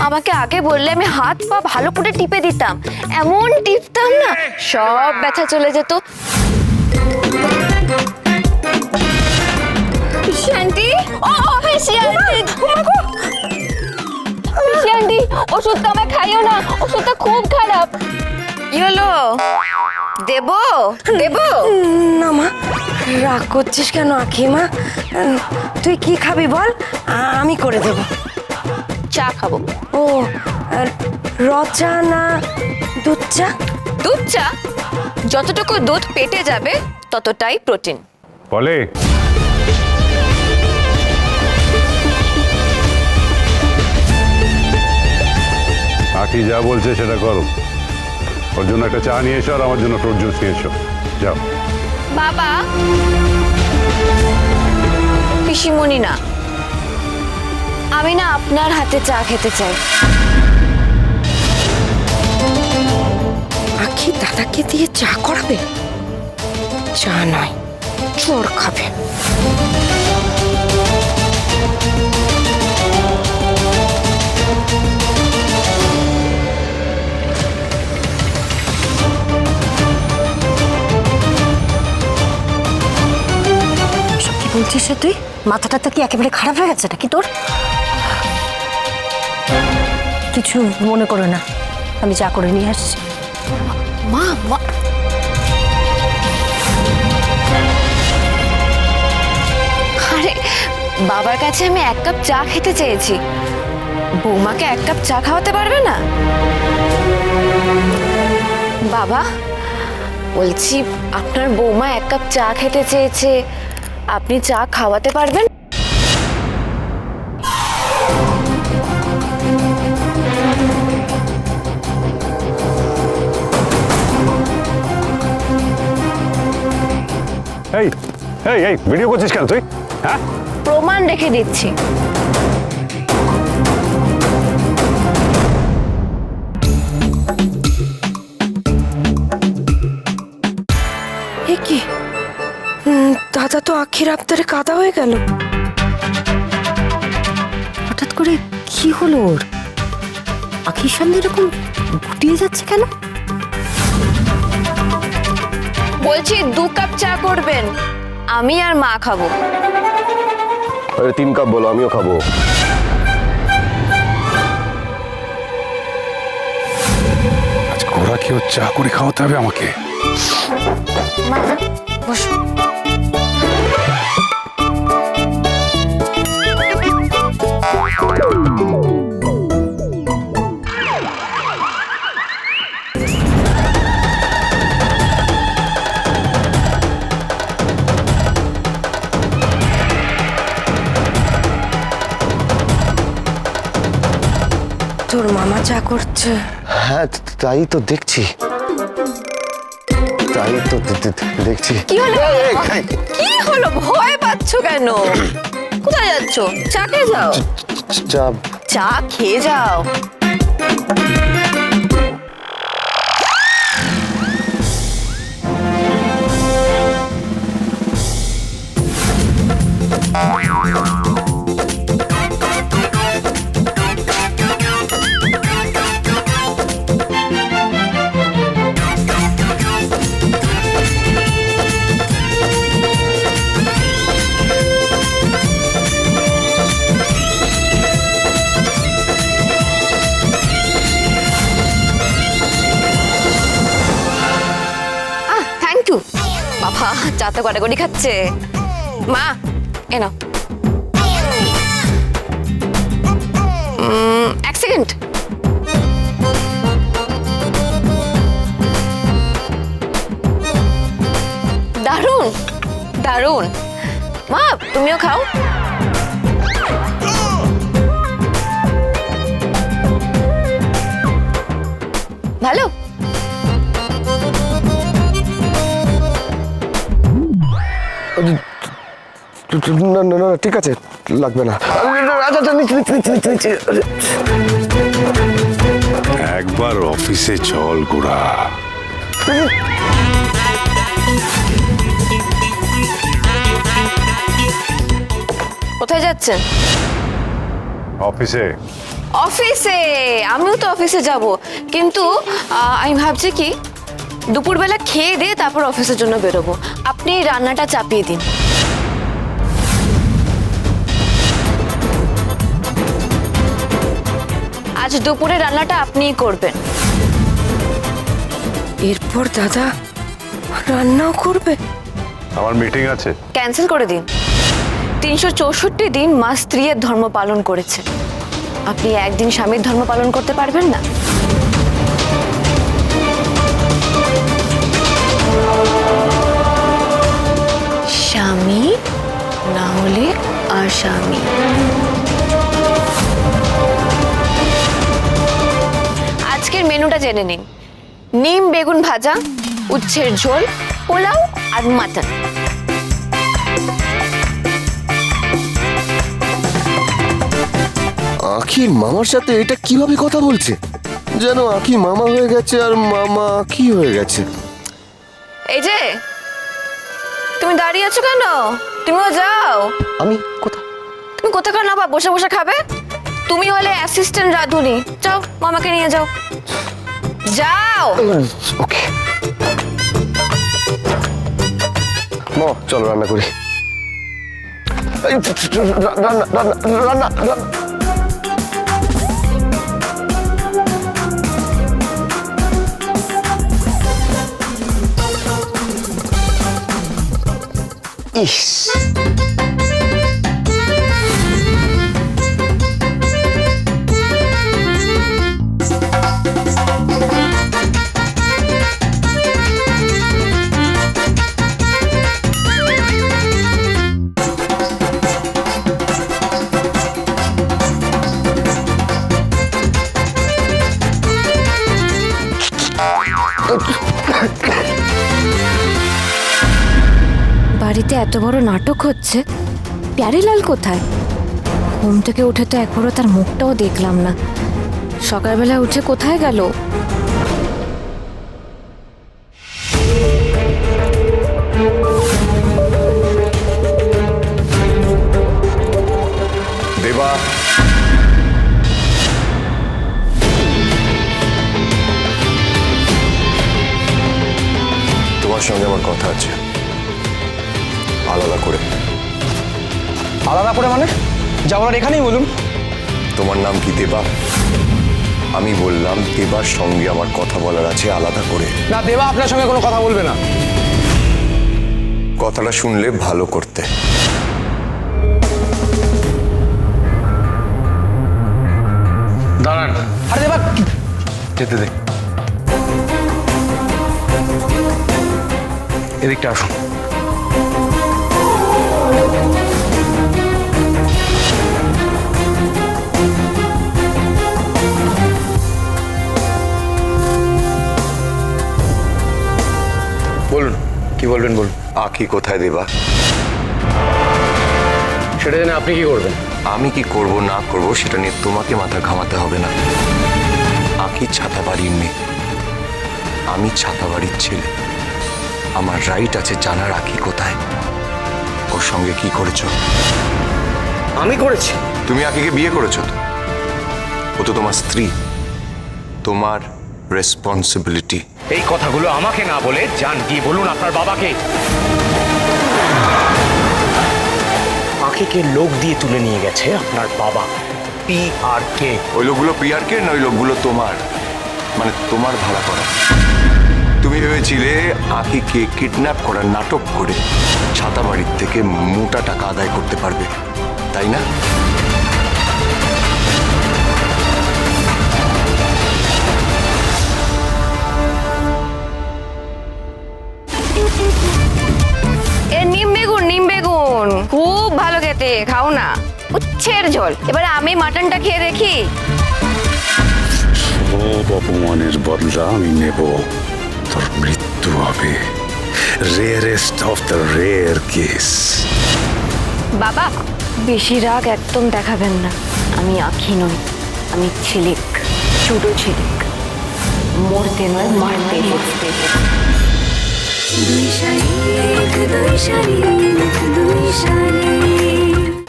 আমাকে আগে বললে আমি হাত পা ভালো করে টিপে দিতাম, এমন টিপতাম না সব ব্যথা চলে যেত। শান্তি, ও শান্তি, শান্তি, ওষুধটা আমায় খাইও না, ওষুধটা খুব খারাপ। কি হলো, দেবো দেবো? না মা, রাগ করছিস কেন আখি মা? তুই কি খাবি বল, আমি করে দেব। চা খাবো। ও, রদ চা না দুধ চা? দুধ চা, যতটুকু দুধ পেটে যাবে ততটাই প্রোটিন। বলে আখি যা বলছে সেটা করো। ওর জন্য একটা চা নিয়ে এসো আর আমার জন্য ফ্রুট জুস নিয়ে এসো, যাও। বাবা, পিসিমণি না, আমি না আপনার হাতে চা খেতে চাই। আখি দাদাকে দিয়ে চা করাবে? চা নয়, চোর খাবে। কি বলছিস তুই? মাথাটা তো কি একেবারে খারাপ হয়ে গেছে নাকি তোর? কিছু মনে করো না, আমি চা করে নিয়ে আসছি। মা, মা, আরে বাবার কাছে আমি 1 কাপ চা খেতে চেয়েছি, বৌমাকে 1 কাপ চা খাওয়াতে পারবে না? বাবা বলছি, আপনার বৌমা 1 কাপ চা খেতে চেয়েছে, আপনি চা খাওয়াতে পারবেন? এই এই এই ভিডিও করছিস কেন তুই? হ্যাঁ, প্রমাণ রেখে দিচ্ছি। এ কি, দাদা তো আখির আবদারে কাদা হয়ে গেল। হঠাৎ করে কি হলো ওর? আখির সামনে এরকম গুটিয়ে যাচ্ছে কেন? বলছি 2 কাপ চা করবেন, আমি আর মা খাবো। আরে 3 কাপ বলো, আমিও খাবো। আজকে ওরা কেউ চা করে খাওয়াতে হবে আমাকে। মা বসো। তোর মামা চা করছে। হ্যাঁ, তাই তো দেখছি, তাই তো দেখছি। কি হলো? কি হলো, ভয় পাচ্ছ কেন? কোথায় যাচ্ছ? চা খেয়ে যাও। চা? চা খেয়ে যাও। Thank you. বাবা চা তো গড়াগড়ি খাচ্ছে। মা এনো, 1 সেকেন্ড। দারুণ দারুণ। মা তুমিও খাও। ভালো। না না না, ঠিক আছে, লাগবে না। আচ্ছা, নিচ্ছি। একবার অফিসে চল গোড়া। কোথায় যাচ্ছেন? অফিসে অফিসে, আমিও তো অফিসে যাব, কিন্তু আমি ভাবছি কি দুপুরবেলা খেয়ে দিয়ে তারপর অফিসের জন্য বেরোবো। আপনি এই রান্নাটা চাপিয়ে দিন। আজ দুপুরে রান্নাটা আপনিই করবেন। এরপর দাদা রান্নাও করবে? আমার মিটিং আছে। ক্যান্সেল করে দিন। 364 দিন মা স্ত্রীর ধর্ম পালন করেছে, আপনি একদিন স্বামীর ধর্ম পালন করতে পারবেন না? স্বামী না হলে আসামি। আজকের মেনুটা জেনে নিন। নিম বেগুন ভাজা, উচ্ছের ঝোল, পোলাও আর মাটন। আখি মামার সাথে এটা কিভাবে কথা বলছে? যেন আখি মামা হয়ে গেছে আর মামা আখি হয়ে গেছে। এই যে তুমি দাঁড়িয়ে আছো কেন? তুমিও যাও। আমি কোথা? তুমি কোথাকার না বা বসে বসে খাবে? তুমি হলে অ্যাসিস্ট্যান্ট রাঁধুনি, যাও মামাকে নিয়ে যাও, যাও। ওকে মা, চলো রান্না করি। এই, রান্না রান্না রান্না রান্না। ইস, বাড়িতে এত বড় নাটক হচ্ছে, প্যারেলাল কোথায়? ঘুম থেকে উঠে তো একবারও তার মুখটাও দেখলাম না। সকালবেলা উঠে কোথায় গেল? দেবা, তোমার সঙ্গে আমার কথা আছে, আলাদা করে। আলাদা করে মানে? যা বলার এখানেই বলুন। তোমার নাম কি দেবা? আমি বললাম দেবার সঙ্গে আমার কথা বলার আছে আলাদা করে। না, দেবা আপনার সঙ্গে কোনো কথা বলবে না। কথাটা শুনলে ভালো করতে। দাঁড়ান। আরে দেবা, যেতে দে। এদিকটা আসুন। বলুন, কি বলবেন বলুন। আখি কোথায় দেবা? সেটা জেনে আপনি কি করবেন? আমি কি করব না করব সেটা নিয়ে তোমাকে মাথা ঘামাতে হবে না। আখি ছাতা বাড়ির মেয়ে, আমি ছাতা বাড়ির ছেলে। আমার রাইট আছে জানার আখি কোথায়, ওর সঙ্গে কি করেছো। আমি করেছি? তুমি আখিকে বিয়ে করেছো তো? ও তো তোমার স্ত্রী, তোমার রেসপন্সিবিলিটি। এই কথাগুলো আমাকে না বলে যান গিয়ে বলুন আপনার বাবাকে। আখিকে লোক দিয়ে তুলে নিয়ে গেছে আপনার বাবা, PRK। ওই লোকগুলো পিয়ারকে না, ওই লোকগুলো তোমার, মানে তোমার ভাড়া করা। তুমি ভেবেছিলে আখিকে কিডন্যাপ করার নাটক করে ছাতা বাড়ির থেকে মোটা টাকা আদায় করতে পারবে, তাই না? এ নিম বেগুন খুব ভালো খেতে, খাও না। উচ্ছের ঝোল। এবারে আমি মাটনটা খেয়ে দেখি। সব অপমানের বদলা আমি নেব। তোর মৃত্যু হবে। Rarest of the rare case. বাবা, বেশি রাগ একদম দেখাবেন না। আমি আখি নই, আমি ঝিলিক, ছোট ঝিলিক। মরতে নয়, মারতে এসেছি। দুই শালিক, দুই শালিক, দুই শালিক।